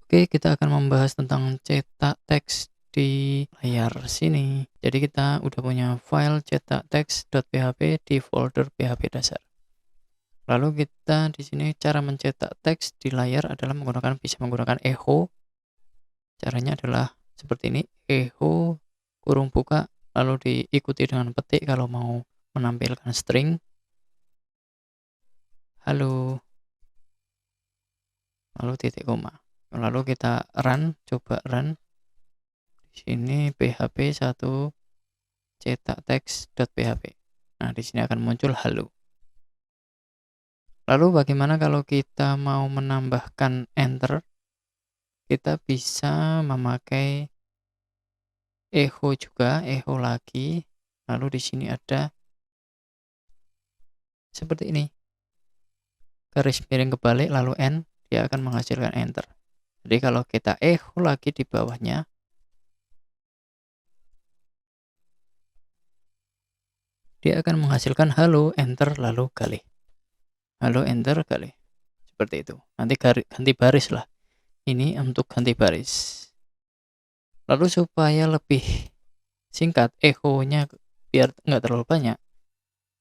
Oke, kita akan membahas tentang cetak teks di layar sini. Jadi kita udah punya file cetak teks.php di folder PHP dasar. Lalu kita di sini cara mencetak teks di layar adalah bisa menggunakan echo. Caranya adalah seperti ini, echo kurung buka lalu diikuti dengan petik kalau mau menampilkan string. Halo. Lalu titik koma. Lalu kita coba run. Di sini php 1 cetak teks.php. Nah, di sini akan muncul halo. Lalu bagaimana kalau kita mau menambahkan enter? Kita bisa memakai echo juga, echo lagi. Lalu di sini ada seperti ini. Garis miring kebalik lalu N, dia akan menghasilkan enter. Jadi kalau kita echo lagi di bawahnya, dia akan menghasilkan halo, enter, lalu galih. Halo, enter, galih. Seperti itu. Nanti ganti baris lah. Ini untuk ganti baris. Lalu supaya lebih singkat, echo-nya biar nggak terlalu banyak,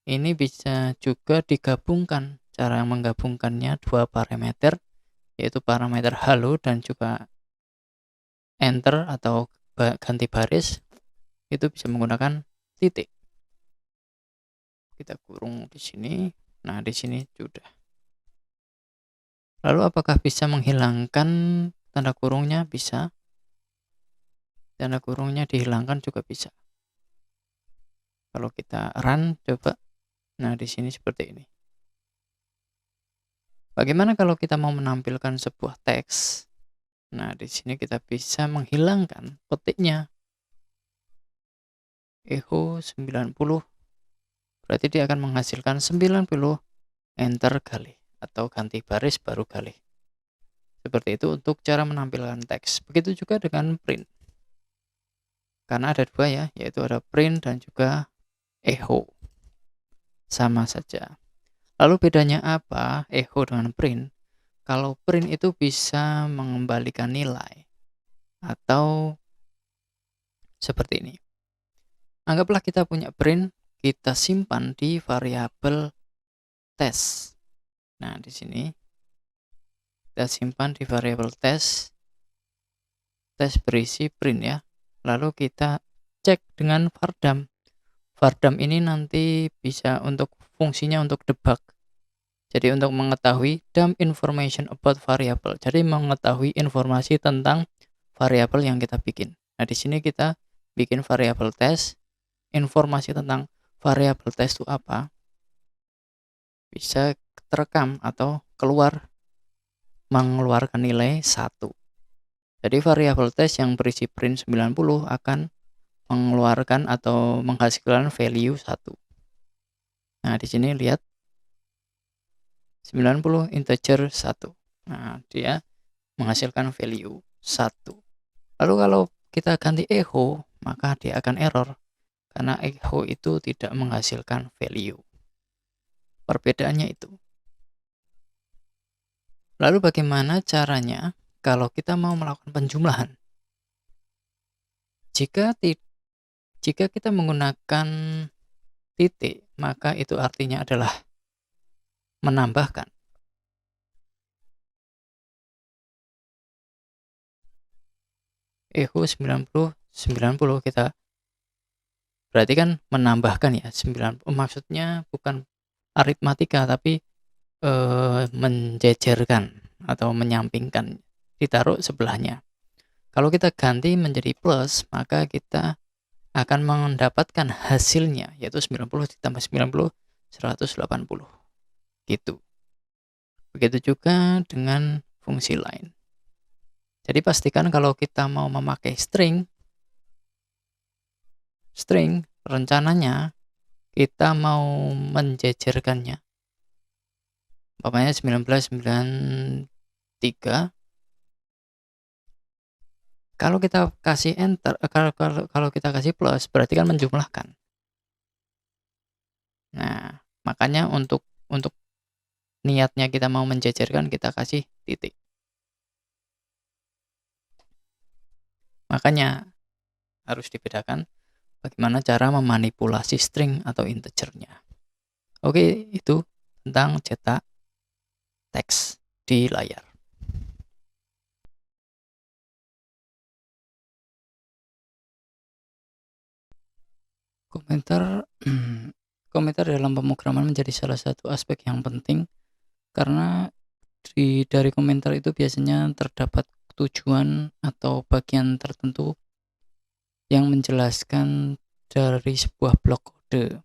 ini bisa juga digabungkan. Cara menggabungkannya dua parameter, yaitu parameter halo dan juga enter atau ganti baris, itu bisa menggunakan titik. Kita kurung di sini. Nah, di sini sudah. Lalu apakah bisa menghilangkan tanda kurungnya? Bisa. Tanda kurungnya dihilangkan juga bisa. Kalau kita run, coba. Nah, di sini seperti ini. Bagaimana kalau kita mau menampilkan sebuah teks? Nah, di sini kita bisa menghilangkan petiknya. Echo 90. Berarti dia akan menghasilkan 90, enter galih atau ganti baris baru galih. Seperti itu untuk cara menampilkan teks. Begitu juga dengan print. Karena ada dua ya, yaitu ada print dan juga echo. Sama saja. Lalu bedanya apa echo dengan print? Kalau print itu bisa mengembalikan nilai atau seperti ini. Anggaplah kita punya print, kita simpan di variabel test. Nah, di sini kita simpan di variabel test berisi print ya. Lalu kita cek dengan vardam. Vardam ini nanti bisa untuk fungsinya untuk debug. Jadi untuk mengetahui dump information about variable. Jadi mengetahui informasi tentang variabel yang kita bikin. Nah, di sini kita bikin variabel test. Informasi tentang variabel test itu apa? Bisa terekam atau mengeluarkan nilai 1. Jadi variabel test yang berisi print 90 akan mengeluarkan atau menghasilkan value 1. Nah, di sini lihat 90 integer 1. Nah, dia menghasilkan value 1. Lalu kalau kita ganti echo, maka dia akan error karena echo itu tidak menghasilkan value. Perbedaannya itu. Lalu bagaimana caranya kalau kita mau melakukan penjumlahan? Jika kita menggunakan titik, maka itu artinya adalah menambahkan. Echo 90 kita berarti kan menambahkan ya 90. Maksudnya bukan aritmatika tapi menjejerkan atau menyampingkan, ditaruh sebelahnya. Kalau kita ganti menjadi plus, maka kita akan mendapatkan hasilnya, yaitu 90 ditambah 90, 180. Gitu. Begitu juga dengan fungsi lain. Jadi pastikan kalau kita mau memakai string, rencananya kita mau menjejerkannya. Umpamanya 1993. Kalau kita kasih enter, kalau kita kasih plus, berarti kan menjumlahkan. Nah, makanya untuk niatnya kita mau menjejerkan, kita kasih titik. Makanya harus dibedakan bagaimana cara memanipulasi string atau integernya. Oke, itu tentang cetak teks di layar. Komentar komentar dalam pemrograman menjadi salah satu aspek yang penting karena dari komentar itu biasanya terdapat tujuan atau bagian tertentu yang menjelaskan dari sebuah blok kode.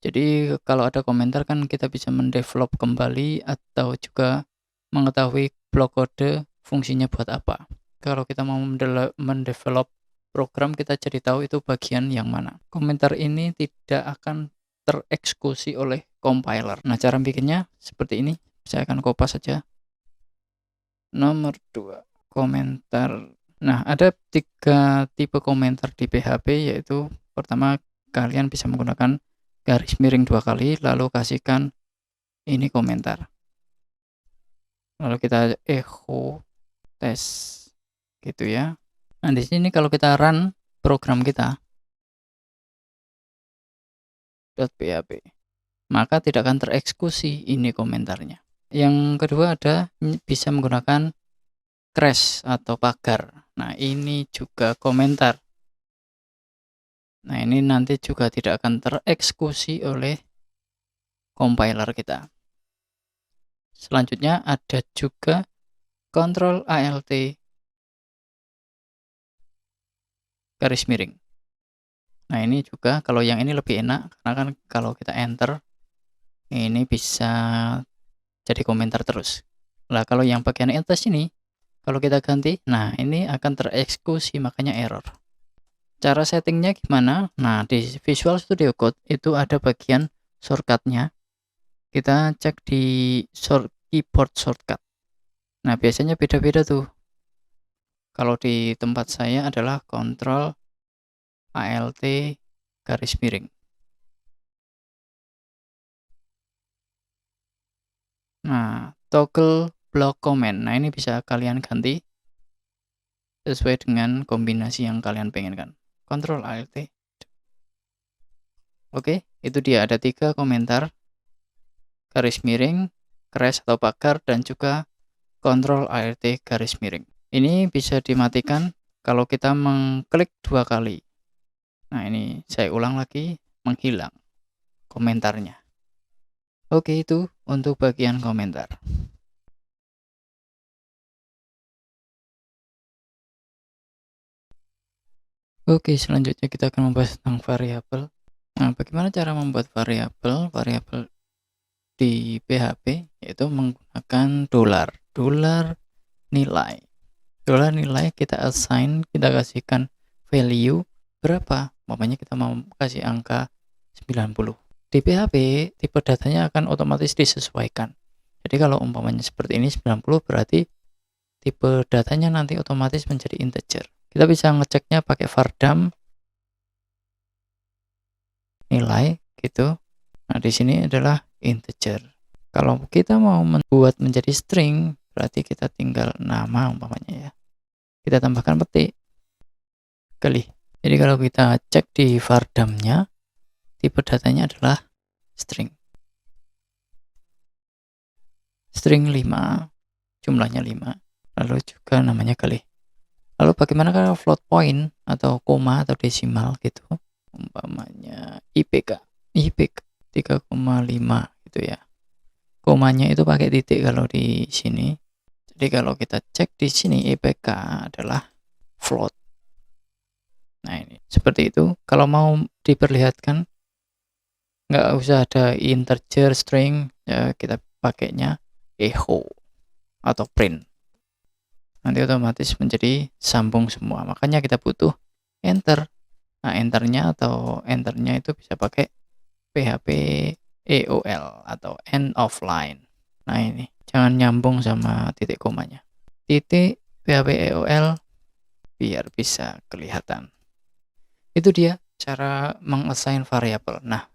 Jadi kalau ada komentar kan kita bisa mendevelop kembali atau juga mengetahui blok kode fungsinya buat apa. Kalau kita mau mendevelop program, kita jadi tahu itu bagian yang mana. Komentar ini tidak akan tereksekusi oleh compiler. Nah, cara bikinnya seperti ini. Saya akan kopas saja. Nomor 2, komentar. Nah, ada 3 tipe komentar di PHP, yaitu pertama, kalian bisa menggunakan garis miring 2 kali, lalu kasihkan ini komentar. Lalu kita echo test gitu ya. Nah, di sini kalau kita run program kita .php, maka tidak akan tereksekusi ini komentarnya. Yang kedua ada bisa menggunakan crash atau pagar. Nah, ini juga komentar. Nah, ini nanti juga tidak akan tereksekusi oleh compiler kita. Selanjutnya ada juga control alt garis miring. Nah, ini juga kalau yang ini lebih enak karena kan kalau kita enter ini bisa jadi komentar terus. Lah kalau yang bagian atas ini kalau kita ganti, nah ini akan tereksekusi makanya error. Cara settingnya gimana? Nah, di Visual Studio Code itu ada bagian shortcutnya. Kita cek di keyboard shortcut. Nah, biasanya beda-beda tuh. Kalau di tempat saya adalah Ctrl Alt garis miring. Nah, toggle block comment. Nah, ini bisa kalian ganti sesuai dengan kombinasi yang kalian pengenkan. Ctrl Alt. Oke, itu dia ada 3 komentar. Garis miring, crash atau pagar, dan juga Ctrl Alt garis miring. Ini bisa dimatikan kalau kita mengklik 2 kali. Nah, ini saya ulang lagi, menghilang komentarnya. Oke, itu untuk bagian komentar. Oke, selanjutnya kita akan membahas tentang variabel. Nah, bagaimana cara membuat variabel? Variabel di PHP yaitu menggunakan dolar nilai. Dolar nilai kita assign, kita kasihkan value berapa. Umpamanya kita mau kasih angka 90. Di PHP tipe datanya akan otomatis disesuaikan. Jadi kalau umpamanya seperti ini 90 berarti tipe datanya nanti otomatis menjadi integer. Kita bisa ngeceknya pakai vardam nilai gitu. Nah, di sini adalah integer. Kalau kita mau membuat menjadi string, berarti kita tinggal nama umpamanya ya. Kita tambahkan petik kali. Jadi kalau kita cek di vardamnya, tipe datanya adalah string. String 5, jumlahnya 5, lalu juga namanya kali. Lalu bagaimana kalau float point atau koma atau desimal gitu, umpamanya IPK 3,5 gitu ya. Komanya itu pakai titik kalau di sini. Jadi kalau kita cek di sini IPK adalah float. Nah, ini seperti itu. Kalau mau diperlihatkan nggak usah ada integer, string, ya kita pakainya echo atau print. Nanti otomatis menjadi sambung semua. Makanya kita butuh enter. Nah, enternya itu bisa pakai PHP EOL atau end of line. Nah, ini jangan nyambung sama titik komanya. Titik PHP EOL biar bisa kelihatan. Itu dia cara mengassign variabel. Nah,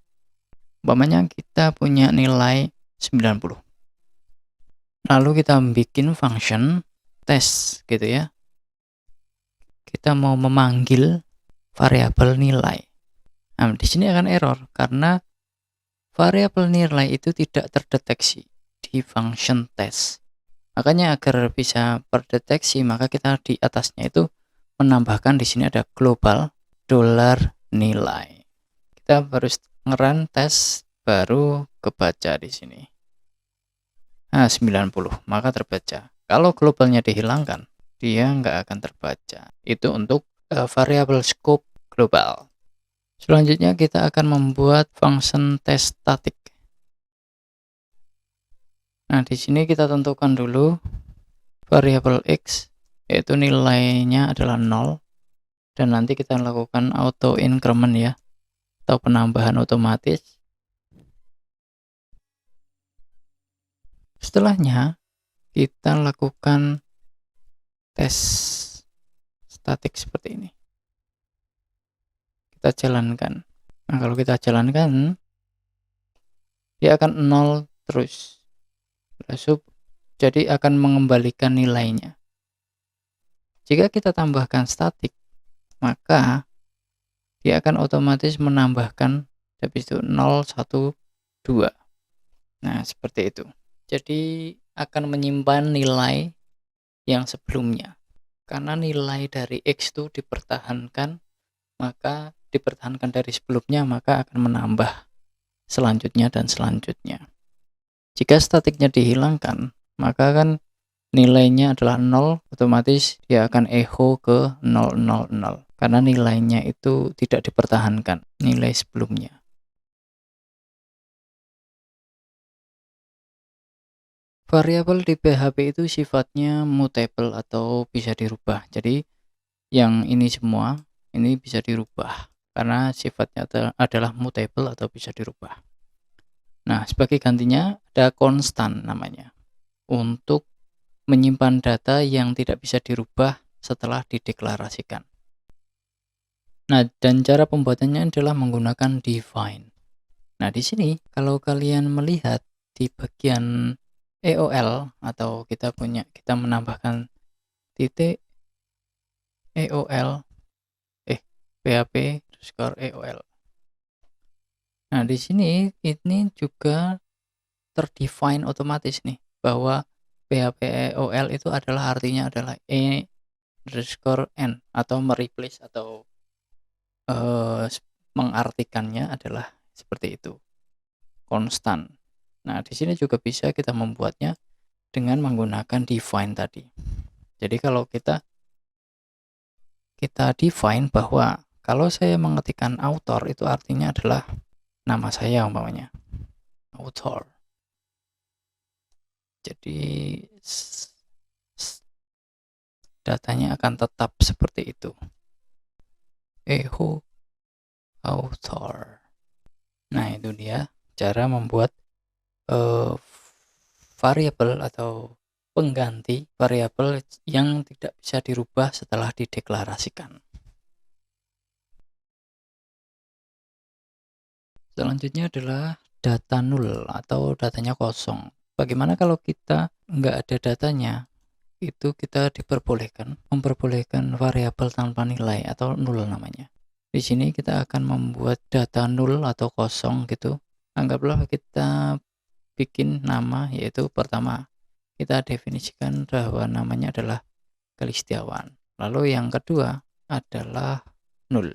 umpamanya kita punya nilai 90. Lalu kita bikin function test gitu ya. kita mau memanggil variabel nilai. Nah, di sini akan error karena variabel nilai itu tidak terdeteksi di function test. Makanya agar bisa terdeteksi, maka kita di atasnya itu menambahkan di sini ada global $nilai. Kita harus ngerun tes baru kebaca di sini. Nah, 90, maka terbaca. Kalau globalnya dihilangkan, dia nggak akan terbaca. Itu untuk variabel scope global. Selanjutnya kita akan membuat function test static. Nah, di sini kita tentukan dulu variabel x, yaitu nilainya adalah 0, dan nanti kita lakukan auto increment ya, atau penambahan otomatis. Setelahnya kita lakukan tes statik seperti ini. Kita jalankan. Nah, kalau kita jalankan, dia akan 0 terus. Jadi akan mengembalikan nilainya. Jika kita tambahkan statik, maka dia akan otomatis menambahkan habis itu 0, 1, 2. Nah, seperti itu. Jadi akan menyimpan nilai yang sebelumnya. Karena nilai dari X itu dipertahankan, maka dipertahankan dari sebelumnya, maka akan menambah selanjutnya dan selanjutnya. Jika statiknya dihilangkan, maka kan nilainya adalah 0, otomatis dia akan echo ke 000, karena nilainya itu tidak dipertahankan, nilai sebelumnya. Variabel di PHP itu sifatnya mutable atau bisa dirubah. Jadi yang ini semua ini bisa dirubah karena sifatnya adalah mutable atau bisa dirubah. Nah, sebagai gantinya ada konstan namanya untuk menyimpan data yang tidak bisa dirubah setelah dideklarasikan. Nah, dan cara pembuatannya adalah menggunakan define. Nah, di sini kalau kalian melihat di bagian EOL atau kita menambahkan titik EOL PHP underscore EOL. Nah, di sini ini juga terdefine otomatis nih bahwa PHP EOL itu adalah artinya adalah underscore n atau mereplace atau mengartikannya adalah seperti itu, konstan. Nah, di sini juga bisa kita membuatnya dengan menggunakan define tadi. Jadi kalau kita define bahwa kalau saya mengetikkan author itu artinya adalah nama saya umpamanya, author. Jadi datanya akan tetap seperti itu. Echo author. Nah, itu dia cara membuat variabel atau pengganti variabel yang tidak bisa dirubah setelah dideklarasikan. Selanjutnya adalah data null atau datanya kosong. Bagaimana kalau kita nggak ada datanya? Itu kita memperbolehkan variabel tanpa nilai atau null namanya. Di sini kita akan membuat data null atau kosong gitu. Anggaplah kita bikin nama, yaitu pertama kita definisikan bahwa namanya adalah Kalistiawan. Lalu yang kedua adalah null.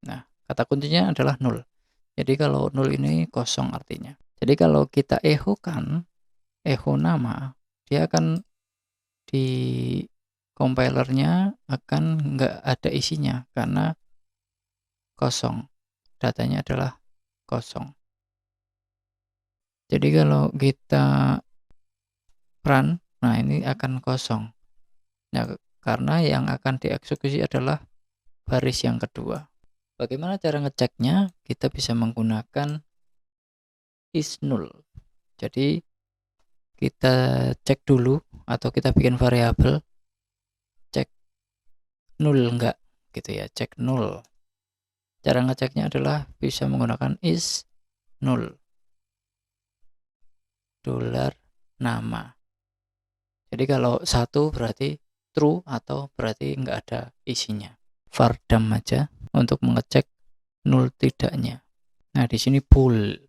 Nah, kata kuncinya adalah null. Jadi kalau null ini kosong artinya. Jadi kalau kita echo nama, dia akan di compilernya akan nggak ada isinya karena kosong. Datanya adalah kosong. Jadi kalau kita run, nah ini akan kosong. Nah, karena yang akan dieksekusi adalah baris yang kedua. Bagaimana cara ngeceknya? Kita bisa menggunakan is null. Jadi kita cek dulu atau kita bikin variabel cek null enggak gitu ya, cek null. Cara ngeceknya adalah bisa menggunakan is null $nama. Jadi kalau 1 berarti true atau berarti nggak ada isinya. Vardam aja untuk mengecek null tidaknya. Nah, di sini bool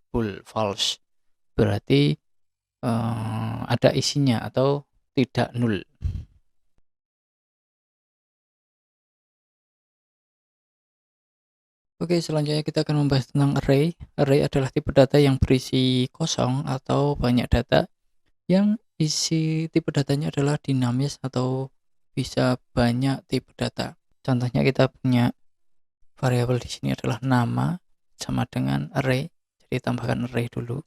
false. Berarti ada isinya atau tidak null. Oke, selanjutnya kita akan membahas tentang array. Array adalah tipe data yang berisi kosong atau banyak data yang isi tipe datanya adalah dinamis atau bisa banyak tipe data. Contohnya kita punya variabel di sini adalah nama sama dengan array. Jadi tambahkan array dulu.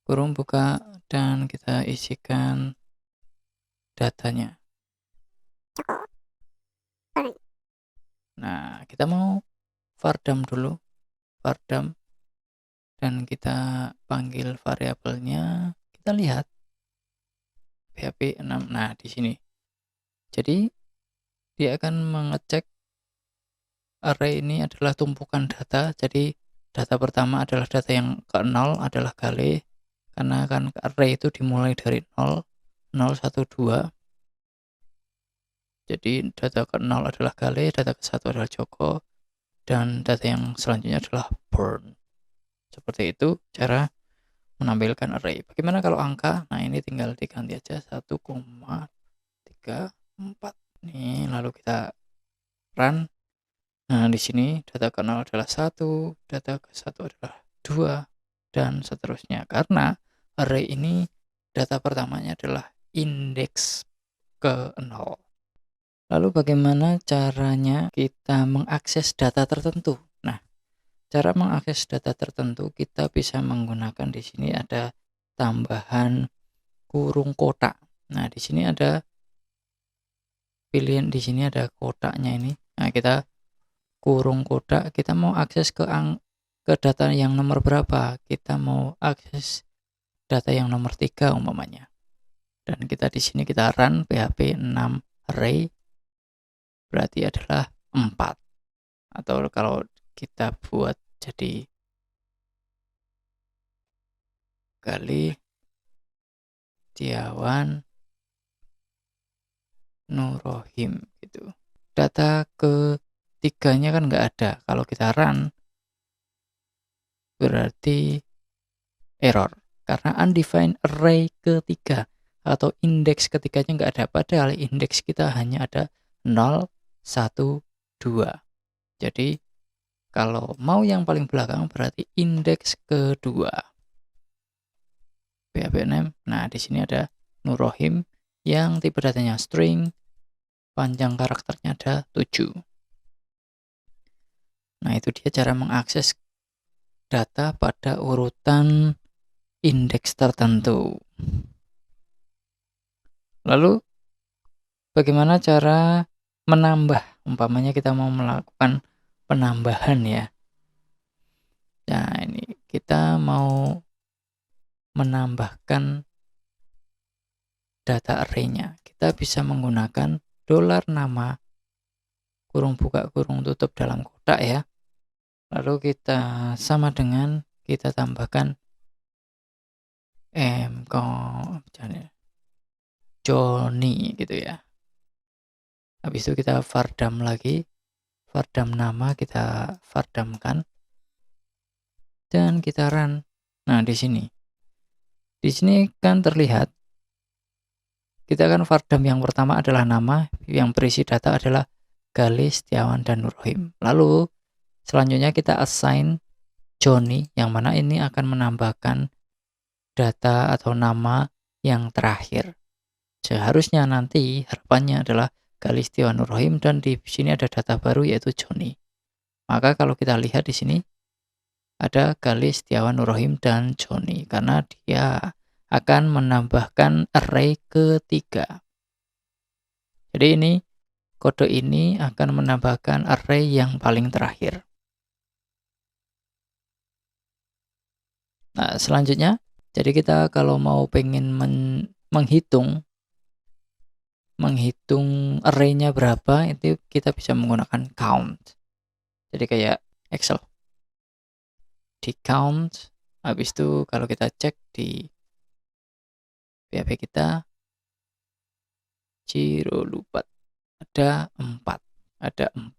Kurung buka dan kita isikan datanya. Nah, kita mau vardam dulu. Vardam dan kita panggil variabelnya. Kita lihat PHP 6. Nah, di sini. Jadi dia akan mengecek array ini adalah tumpukan data. Jadi data pertama adalah data yang ke 0 adalah Gale, karena kan array itu dimulai dari 0, 0, 1, 2. Jadi data ke 0 adalah Gale, data ke 1 adalah Joko, dan data yang selanjutnya adalah Burn. Seperti itu cara menampilkan array. Bagaimana kalau angka? Nah, ini tinggal diganti aja 1,34. Nih, lalu kita run. Nah, di sini data ke 0 adalah 1, data ke 1 adalah 2, dan seterusnya. Karena array ini data pertamanya adalah indeks ke 0. Lalu bagaimana caranya kita mengakses data tertentu? Nah, cara mengakses data tertentu kita bisa menggunakan di sini ada tambahan kurung kotak. Nah, di sini ada pilihan, di sini ada kotaknya ini. Nah, kita kurung kotak, kita mau akses ke data yang nomor berapa? Kita mau akses data yang nomor 3 umpamanya. Dan kita di sini kita run PHP 6 array berarti adalah 4. Atau kalau kita buat jadi Gali Tiawan Nurohim gitu. Data ketiganya kan nggak ada. Kalau kita run berarti error karena undefined array ketiga atau indeks ketiganya nggak ada, padahal indeks kita hanya ada 0, 1, 2. Jadi kalau mau yang paling belakang berarti indeks kedua. PHP 6. Nah, di sini ada Nurohim yang tipe datanya string, panjang karakternya ada 7. Nah, itu dia cara mengakses data pada urutan indeks tertentu. Lalu bagaimana cara menambah? Umpamanya kita mau melakukan penambahan ya. Nah, ini kita mau menambahkan data array-nya. Kita bisa menggunakan $nama kurung buka kurung tutup dalam kotak ya. Lalu kita sama dengan kita tambahkan Johnny gitu ya. Habis itu kita vardam lagi, vardam nama kita vardamkan, dan kita run. Nah, di sini kan terlihat kita kan vardam yang pertama adalah nama, yang berisi data adalah Gali, Setiawan, dan Nurohim. Lalu selanjutnya kita assign Johnny, yang mana ini akan menambahkan data atau nama yang terakhir. Seharusnya nanti harapannya adalah Gali, Setiawan, Nurohim, dan di sini ada data baru yaitu Johnny. Maka kalau kita lihat di sini ada Gali, Setiawan, Nurohim, dan Johnny karena dia akan menambahkan array ketiga. Jadi ini kode ini akan menambahkan array yang paling terakhir. Nah, selanjutnya jadi kita kalau mau pengen menghitung array-nya berapa, itu kita bisa menggunakan count. Jadi kayak Excel. Di count, habis itu kalau kita cek di PHP kita, Ciro lupa. ada 4. Ada 4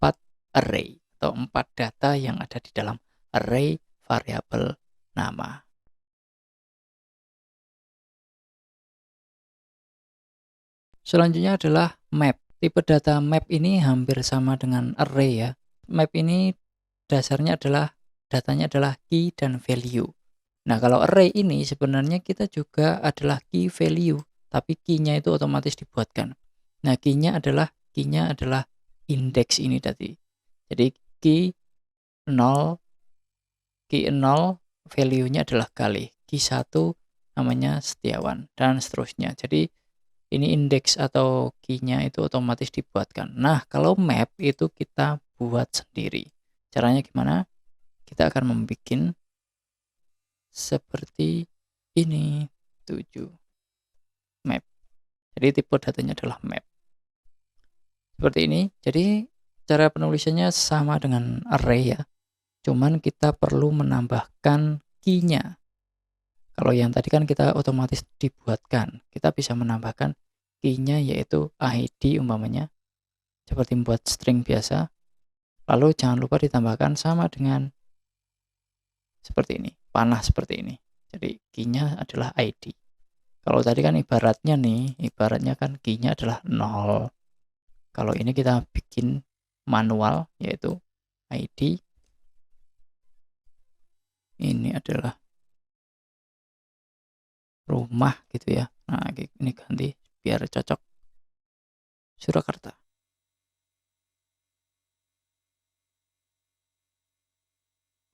array atau 4 data yang ada di dalam array variabel nama. Selanjutnya adalah map. Tipe data map ini hampir sama dengan array ya. Map ini dasarnya adalah datanya adalah key dan value. Nah, kalau array ini sebenarnya kita juga adalah key value, tapi key-nya itu otomatis dibuatkan. Nah, key-nya adalah index ini tadi. Jadi key 0, value-nya adalah kali. Key 1 namanya Setiawan dan seterusnya. Jadi ini indeks atau key-nya itu otomatis dibuatkan. Nah, kalau map itu kita buat sendiri. Caranya gimana? Kita akan membuat seperti ini, 7 map. Jadi tipe datanya adalah map. Seperti ini. Jadi cara penulisannya sama dengan array ya. Cuman kita perlu menambahkan key-nya. Kalau yang tadi kan kita otomatis dibuatkan. Kita bisa menambahkan key-nya yaitu ID umpamanya. Seperti membuat string biasa. Lalu jangan lupa ditambahkan sama dengan seperti ini. Panah seperti ini. Jadi key-nya adalah ID. Kalau tadi kan ibaratnya kan key-nya adalah 0. Kalau ini kita bikin manual yaitu ID. Ini adalah rumah gitu ya. Nah, ini ganti biar cocok. Surakarta.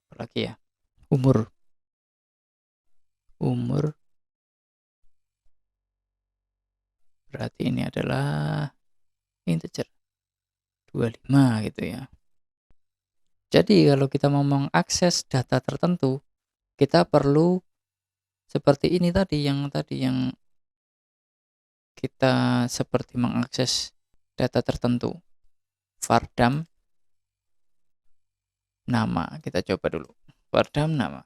Apalagi ya? Umur berarti ini adalah integer 25 gitu ya. Jadi kalau kita mau mengakses data tertentu, kita perlu seperti ini tadi yang kita seperti mengakses data tertentu. Vardam nama, kita coba dulu. Vardam nama.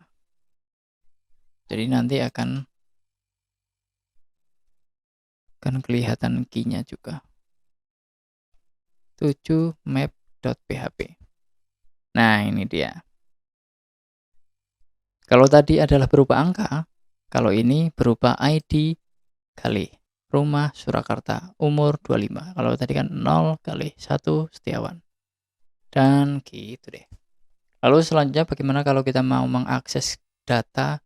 Jadi nanti akan kelihatan key-nya juga. 7 map.php. Nah, ini dia. Kalau tadi adalah berupa angka, kalau ini berupa ID kali rumah Surakarta, umur 25. Kalau tadi kan 0 kali 1 Setiawan. Dan gitu deh. Lalu selanjutnya bagaimana kalau kita mau mengakses data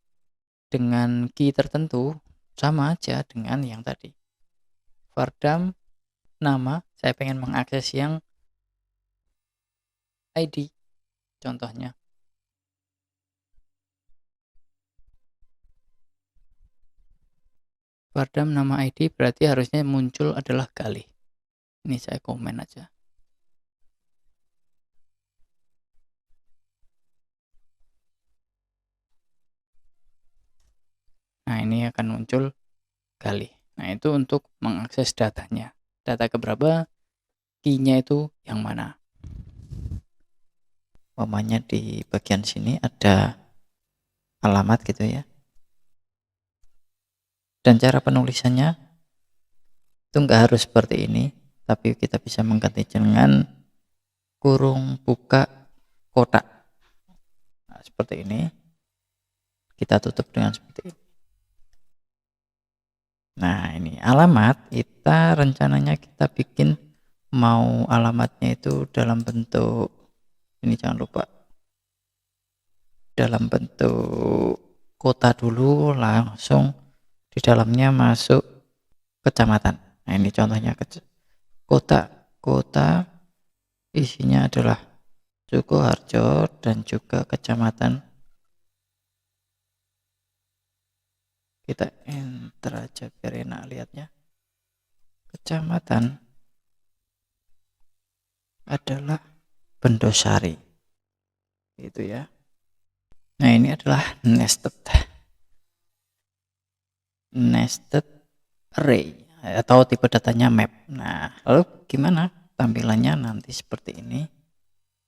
dengan key tertentu? Sama aja dengan yang tadi. Vardam nama, saya pengen mengakses yang ID. Contohnya. Vardam nama ID berarti harusnya muncul adalah kali. Ini saya komen aja. Nah, ini akan muncul kali. Nah, itu untuk mengakses datanya. Data keberapa, key-nya itu yang mana. Umpamanya di bagian sini ada alamat gitu ya. Dan cara penulisannya itu nggak harus seperti ini, tapi kita bisa mengganti dengan kurung buka kotak. Nah, seperti ini. Kita tutup dengan seperti ini. Nah, ini alamat kita rencananya kita bikin mau alamatnya itu dalam bentuk ini, jangan lupa dalam bentuk kota dulu, langsung di dalamnya masuk kecamatan. Nah, ini contohnya kota isinya adalah Sukoharjo dan juga kecamatan. Kita enter aja biar enak lihatnya. Kecamatan adalah Bendosari. Itu ya. Nah, ini adalah nested array atau tipe datanya map. Nah, lalu gimana tampilannya nanti seperti ini?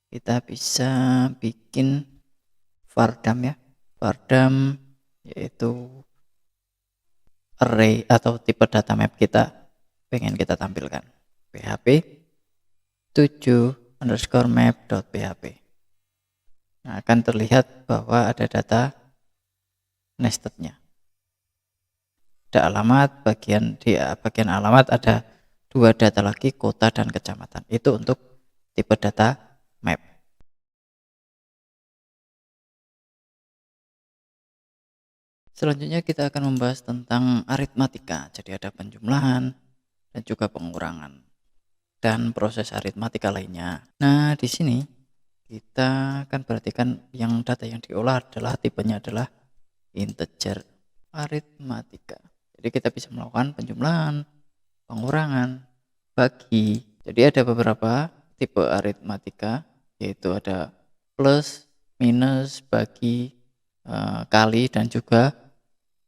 Kita bisa bikin Vardam ya. Vardam yaitu array atau tipe data map kita pengen kita tampilkan. PHP 7_map.php. Nah, akan terlihat bahwa ada data nestednya. Ada alamat, bagian alamat ada 2 data lagi, kota dan kecamatan. Itu untuk tipe data map. Selanjutnya kita akan membahas tentang aritmatika. Jadi ada penjumlahan dan juga pengurangan dan proses aritmatika lainnya. Nah, di sini kita akan perhatikan yang data yang diolah adalah tipenya adalah integer aritmatika. Jadi kita bisa melakukan penjumlahan, pengurangan, bagi. Jadi ada beberapa tipe aritmatika, yaitu ada plus, minus, bagi, kali, dan juga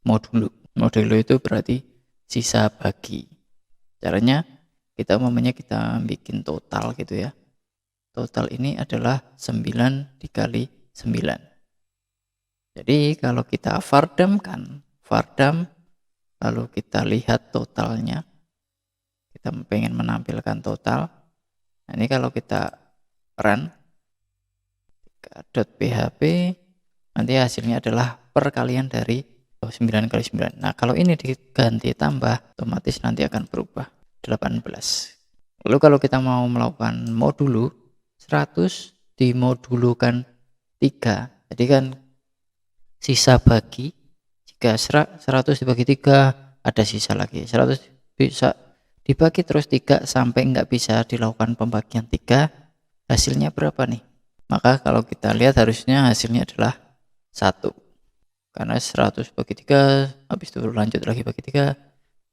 modulo. Modulo itu berarti sisa bagi. Caranya kita bikin total gitu ya. Total ini adalah 9 dikali 9. Jadi kalau kita vardam lalu kita lihat totalnya, kita pengen menampilkan total. Nah, ini kalau kita run .php, nanti hasilnya adalah perkalian dari 9 kali 9. Nah, kalau ini diganti tambah, otomatis nanti akan berubah 18. Lalu kalau kita mau melakukan modulo, 100 dimodulukan 3. Jadi kan sisa bagi, jika 100 dibagi 3 ada sisa lagi. 100 bisa dibagi terus 3 sampai nggak bisa dilakukan pembagian 3, hasilnya berapa nih? Maka kalau kita lihat harusnya hasilnya adalah 1. Karena 100 bagi 3, habis itu lanjut lagi bagi 3,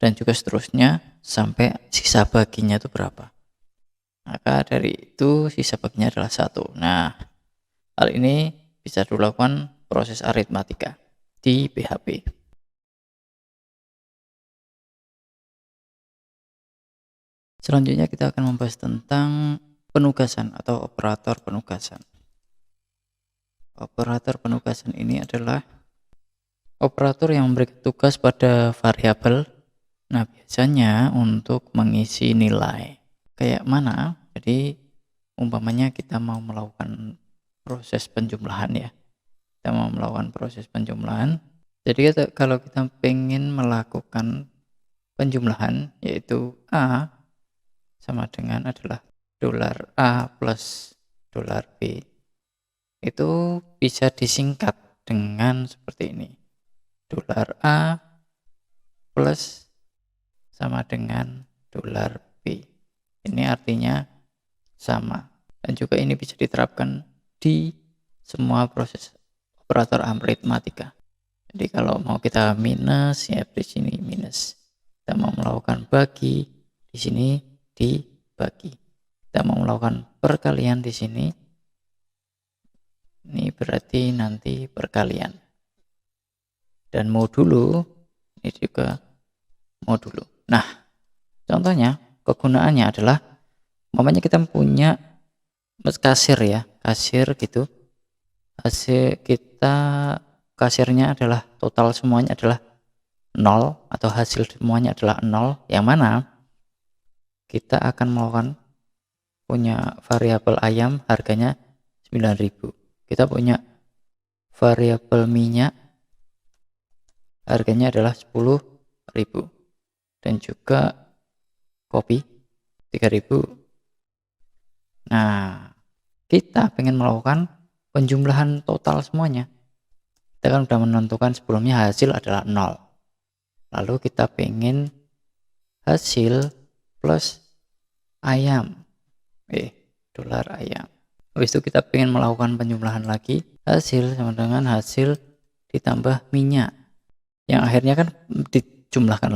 dan juga seterusnya sampai sisa baginya itu berapa. Maka dari itu sisa baginya adalah 1. Nah, hal ini bisa dilakukan proses aritmatika di PHP. Selanjutnya kita akan membahas tentang penugasan atau operator penugasan. Operator penugasan ini adalah operator yang memberikan tugas pada variabel. Nah, biasanya untuk mengisi nilai. Kayak mana? Jadi umpamanya kita mau melakukan proses penjumlahan ya. Kita mau melakukan proses penjumlahan. Jadi kalau kita pengen melakukan penjumlahan, yaitu A sama dengan adalah $A plus $B. Itu bisa disingkat dengan seperti ini. $A plus sama dengan $B. Ini artinya sama. Dan juga ini bisa diterapkan di semua proses operator aritmatika. Jadi kalau mau kita minus, ya di sini minus. Kita mau melakukan bagi, di sini dibagi. Kita mau melakukan perkalian di sini, ini berarti nanti perkalian. Dan modulo, ini juga modulo. Nah, contohnya kegunaannya adalah, umpamanya kita punya kasir ya, kasir gitu. Hasil kita kasirnya adalah total semuanya adalah 0 atau hasil semuanya adalah 0, yang mana kita akan melakukan punya variabel ayam harganya 9.000. Kita punya variabel minyak harganya adalah 10.000, dan juga kopi 3.000. Nah, kita pengen melakukan penjumlahan total semuanya. Kita kan sudah menentukan sebelumnya hasil adalah 0. Lalu kita pengen hasil plus ayam. Dolar ayam. Habis itu kita pengen melakukan penjumlahan lagi. Hasil sama dengan hasil ditambah minyak. Yang akhirnya kan dijumlahkan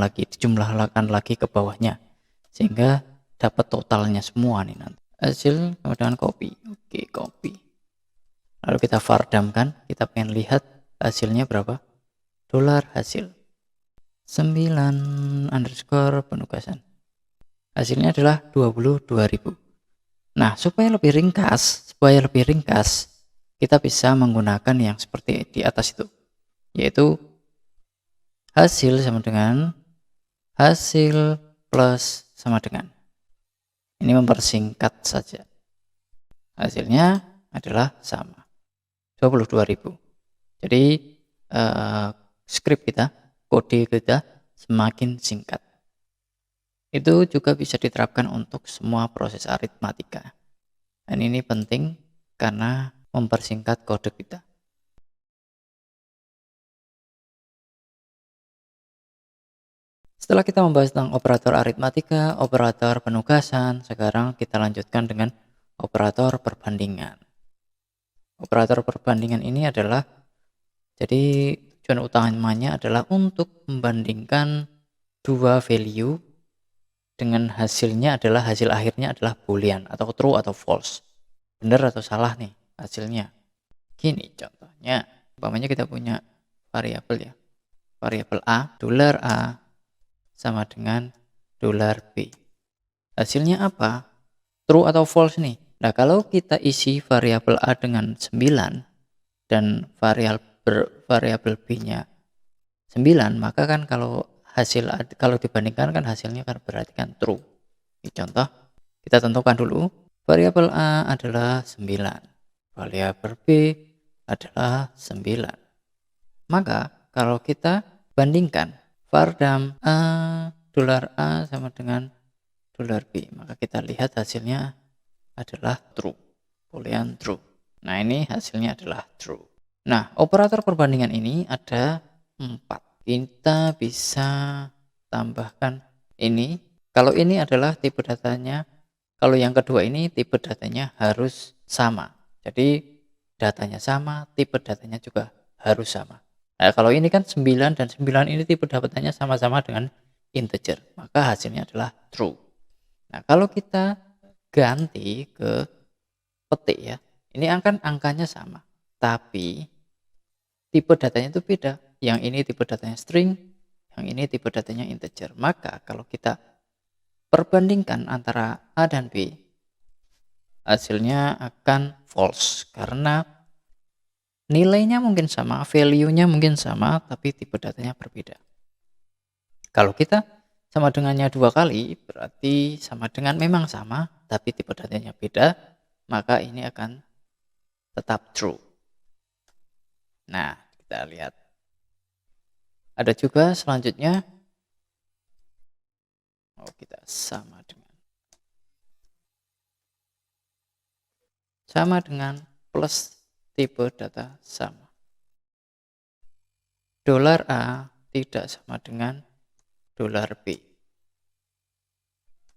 lagi ke bawahnya. Sehingga dapat totalnya semua nih nanti. Hasil sama dengan kopi. Oke, kopi. Lalu kita vardamkan, kita pengen lihat hasilnya berapa. Dolar hasil 9 underscore penugasan. Hasilnya adalah 22.000. Nah, supaya lebih ringkas, kita bisa menggunakan yang seperti di atas itu, yaitu hasil sama dengan hasil plus sama dengan. Ini mempersingkat saja. Hasilnya adalah sama, 22.000. Jadi script kita, kode kita semakin singkat. Itu juga bisa diterapkan untuk semua proses aritmatika. Dan ini penting karena mempersingkat kode kita. Setelah kita membahas tentang operator aritmatika, operator penugasan, sekarang kita lanjutkan dengan operator perbandingan. Operator perbandingan ini adalah, jadi tujuan utamanya adalah untuk membandingkan dua value dengan hasilnya adalah, hasil akhirnya adalah boolean atau true atau false. Benar atau salah nih hasilnya. Gini contohnya, umpamanya kita punya variabel ya. Variabel A, $A sama dengan $B. Hasilnya apa? True atau false nih? Nah, kalau kita isi variabel A dengan 9 dan variabel B-nya 9, maka kan kalau dibandingkan kan hasilnya kan berarti kan true. Ini contoh, kita tentukan dulu variabel A adalah 9, variabel B adalah 9. Maka kalau kita bandingkan vardam A sama dengan $B, maka kita lihat hasilnya adalah true, boolean true. Nah, ini hasilnya adalah true. Nah, operator perbandingan ini ada 4. Kita bisa tambahkan ini. Kalau ini adalah tipe datanya, kalau yang kedua ini tipe datanya harus sama. Jadi datanya sama, tipe datanya juga harus sama. Nah, kalau ini kan 9 dan 9 ini tipe datanya sama-sama dengan integer, maka hasilnya adalah true. Nah, kalau kita ganti ke petik ya, ini akan angkanya sama, tapi tipe datanya itu beda. Yang ini tipe datanya string, yang ini tipe datanya integer. Maka kalau kita perbandingkan antara A dan B, hasilnya akan false karena nilainya mungkin sama, value-nya mungkin sama, tapi tipe datanya berbeda. Kalau kita sama dengannya 2 kali, berarti sama dengan memang sama, tapi tipe datanya beda, maka ini akan tetap true. Nah, kita lihat. Ada juga selanjutnya, kita sama plus tipe data sama. $A tidak sama dengan $B.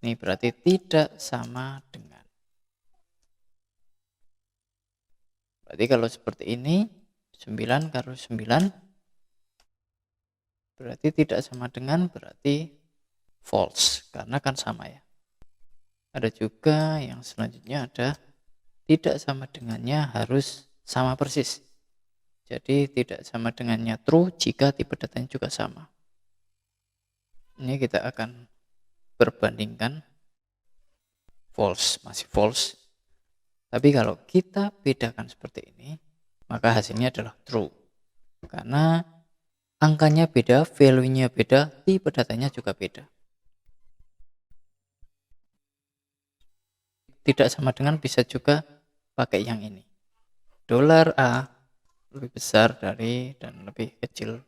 Ini berarti tidak sama dengan. Berarti kalau seperti ini, 9 kali 9 berarti tidak sama dengan, berarti false karena kan sama ya. Ada juga yang selanjutnya ada tidak sama dengannya harus sama persis. Jadi tidak sama dengannya true jika tipe datanya juga sama. Ini kita akan berbandingkan false, masih false. Tapi kalau kita bedakan seperti ini, maka hasilnya adalah true. Karena angkanya beda, value-nya beda, tipe datanya juga beda. Tidak sama dengan bisa juga pakai yang ini. $A lebih besar dari dan lebih kecil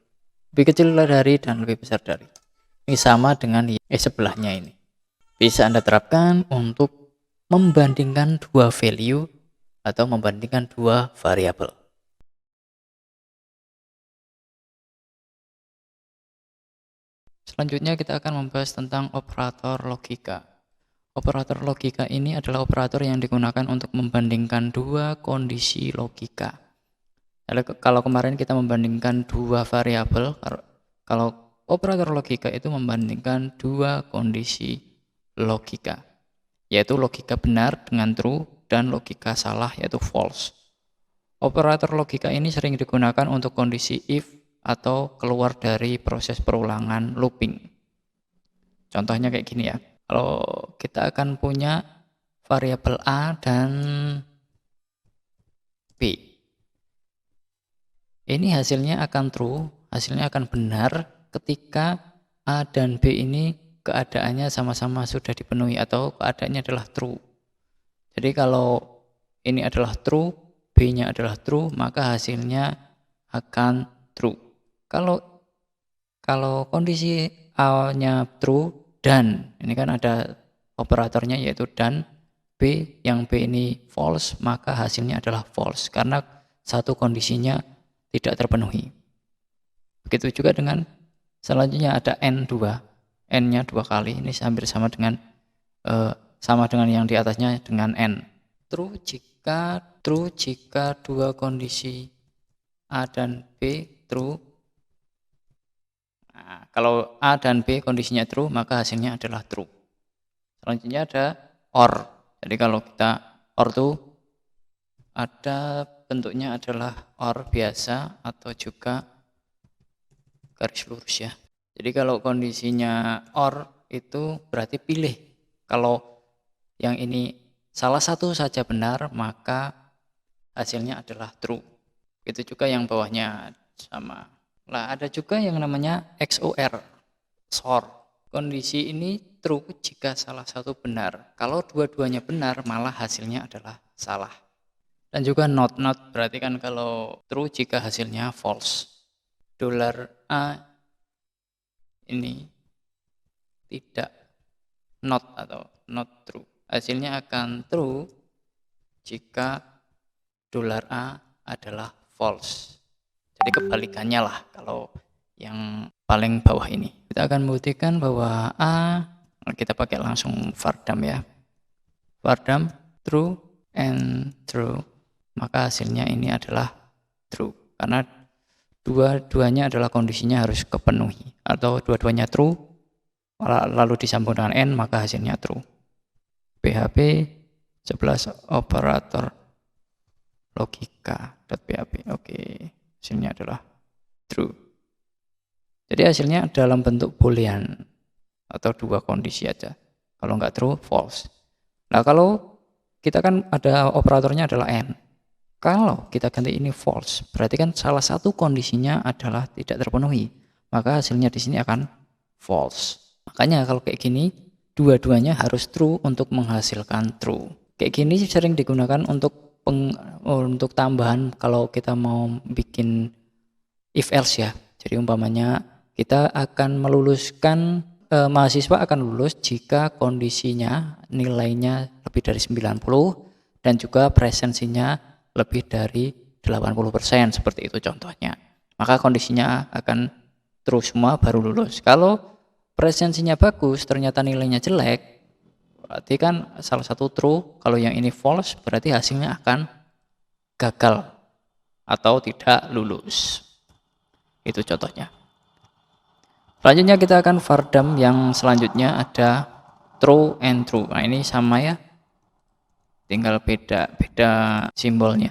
dari dan lebih besar dari. Ini sama dengan sebelahnya ini. Bisa Anda terapkan untuk membandingkan dua value atau membandingkan dua variabel. Selanjutnya kita akan membahas tentang operator logika. Operator logika ini adalah operator yang digunakan untuk membandingkan dua kondisi logika. Kalau kemarin kita membandingkan dua variabel, kalau operator logika itu membandingkan dua kondisi logika, yaitu logika benar dengan true dan logika salah yaitu false. Operator logika ini sering digunakan untuk kondisi if atau keluar dari proses perulangan looping. Contohnya kayak gini ya. Kalau kita akan punya variabel A dan B. Ini hasilnya akan true, hasilnya akan benar ketika A dan B ini keadaannya sama-sama sudah dipenuhi atau keadaannya adalah true. Jadi kalau ini adalah true, B-nya adalah true, maka hasilnya akan true. Kalau kondisi A-nya true dan ini kan ada operatornya yaitu dan, B yang B ini false, maka hasilnya adalah false karena satu kondisinya tidak terpenuhi. Begitu juga dengan selanjutnya ada N2, N-nya 2 kali, ini hampir sama dengan yang di atasnya dengan N. True jika dua kondisi A dan B true. Nah, kalau A dan B kondisinya true, maka hasilnya adalah true. Selanjutnya ada OR. Jadi kalau kita OR itu ada bentuknya adalah OR biasa atau juga garis lurus ya. Jadi kalau kondisinya OR itu berarti pilih. Kalau yang ini salah satu saja benar, maka hasilnya adalah true. Itu juga yang bawahnya sama. Nah, ada juga yang namanya XOR, XOR. Kondisi ini true jika salah satu benar. Kalau dua-duanya benar, malah hasilnya adalah salah. Dan juga not berarti kan kalau true jika hasilnya false. $A ini tidak not atau not true. Hasilnya akan true jika $A adalah false. Jadi kebalikannya lah kalau yang paling bawah ini. Kita akan membuktikan bahwa A, kita pakai langsung vardam ya. Vardam true and true. Maka hasilnya ini adalah true. Karena dua-duanya adalah kondisinya harus kepenuhi. Atau dua-duanya true, lalu disambung dengan N, maka hasilnya true. PHP 11 operator logika.php. Oke. Hasilnya adalah true. Jadi hasilnya dalam bentuk boolean atau dua kondisi aja. Kalau nggak true, false. Nah kalau kita kan ada operatornya adalah N. Kalau kita ganti ini false, berarti kan salah satu kondisinya adalah tidak terpenuhi. Maka hasilnya di sini akan false. Makanya kalau kayak gini, dua-duanya harus true untuk menghasilkan true. Kayak gini sering digunakan untuk tambahan kalau kita mau bikin if else ya. Jadi umpamanya kita akan meluluskan mahasiswa akan lulus jika kondisinya nilainya lebih dari 90 dan juga presensinya lebih dari 80%, seperti itu contohnya. Maka kondisinya akan true semua baru lulus. Kalau presensinya bagus ternyata nilainya jelek, berarti kan salah satu true, kalau yang ini false berarti hasilnya akan gagal atau tidak lulus. Itu contohnya. Selanjutnya kita akan vardam yang selanjutnya ada true and true. Nah ini sama ya, tinggal beda simbolnya.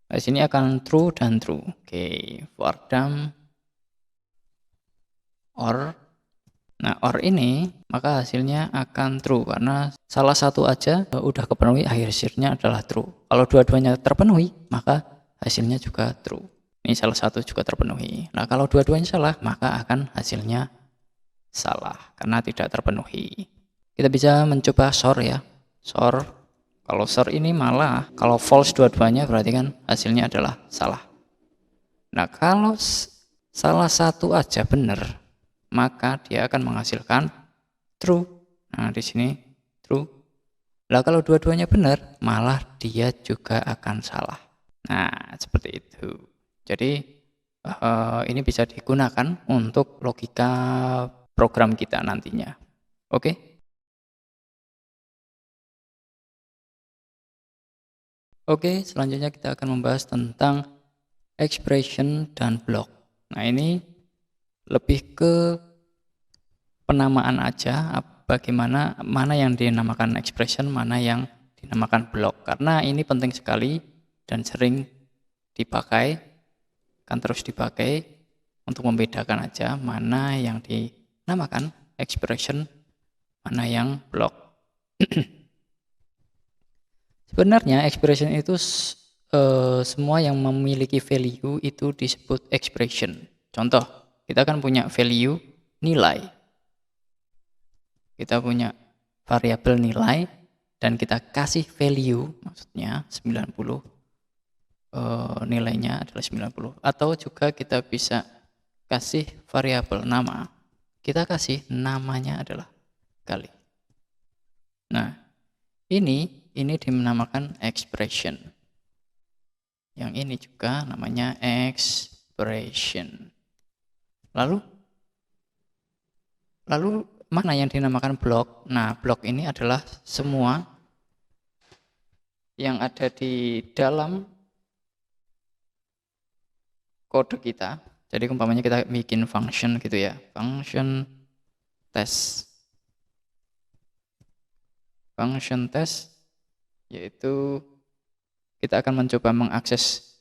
Nah sini akan true dan true. Oke, vardam or. Nah, OR ini maka hasilnya akan true karena salah satu aja udah kepenuhi, hasilnya adalah true. Kalau dua-duanya terpenuhi, maka hasilnya juga true. Ini salah satu juga terpenuhi. Nah, kalau dua-duanya salah, maka akan hasilnya salah karena tidak terpenuhi. Kita bisa mencoba SOR ya. SOR. Kalau SOR ini malah kalau false dua-duanya berarti kan hasilnya adalah salah. Nah, kalau salah satu aja benar, maka dia akan menghasilkan true. Nah, di sini true. Lah kalau dua-duanya benar, malah dia juga akan salah. Nah, seperti itu. Jadi ini bisa digunakan untuk logika program kita nantinya. Oke? Oke, selanjutnya kita akan membahas tentang expression dan block. Nah, ini lebih ke penamaan aja, bagaimana mana yang dinamakan expression, mana yang dinamakan block. Karena ini penting sekali dan sering dipakai, kan terus dipakai untuk membedakan aja mana yang dinamakan expression, mana yang block. Sebenarnya expression itu semua yang memiliki value itu disebut expression. Contoh, kita kan punya value nilai. kita punya variabel nilai dan kita kasih value, maksudnya 90, nilainya adalah 90. Atau juga kita bisa kasih variabel nama, kita kasih namanya adalah kali. Nah, ini dinamakan expression. Yang ini juga namanya expression. Lalu mana yang dinamakan blok? Nah, blok ini adalah semua yang ada di dalam kode kita. Jadi umpamanya kita bikin function gitu ya, function test. Function test yaitu kita akan mencoba mengakses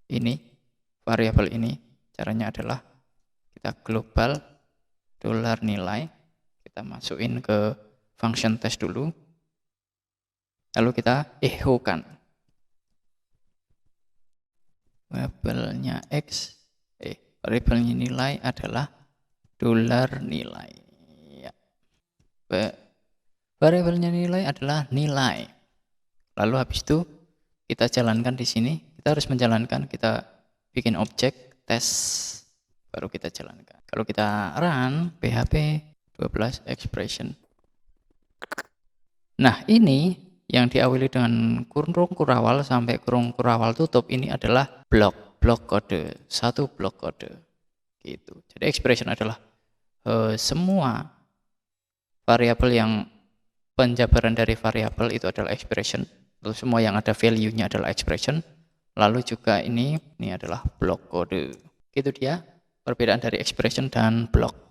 ini, variabel ini. Caranya adalah kita global $nilai, kita masukin ke function test dulu, lalu kita echo-kan variabelnya x, variabelnya nilai adalah $nilai ya. Variabelnya nilai adalah nilai. Lalu habis itu kita jalankan di sini. Kita harus menjalankan, kita bikin objek test, baru kita jalankan. Kalau kita run php 12 expression. Nah, ini yang diawali dengan kurung kurawal sampai kurung kurawal tutup, ini adalah blok kode, satu blok kode gitu. Jadi expression adalah semua variabel yang penjabaran dari variabel itu adalah expression. Lalu semua yang ada value-nya adalah expression. Lalu juga ini adalah blok kode. Itu dia perbedaan dari expression dan blok.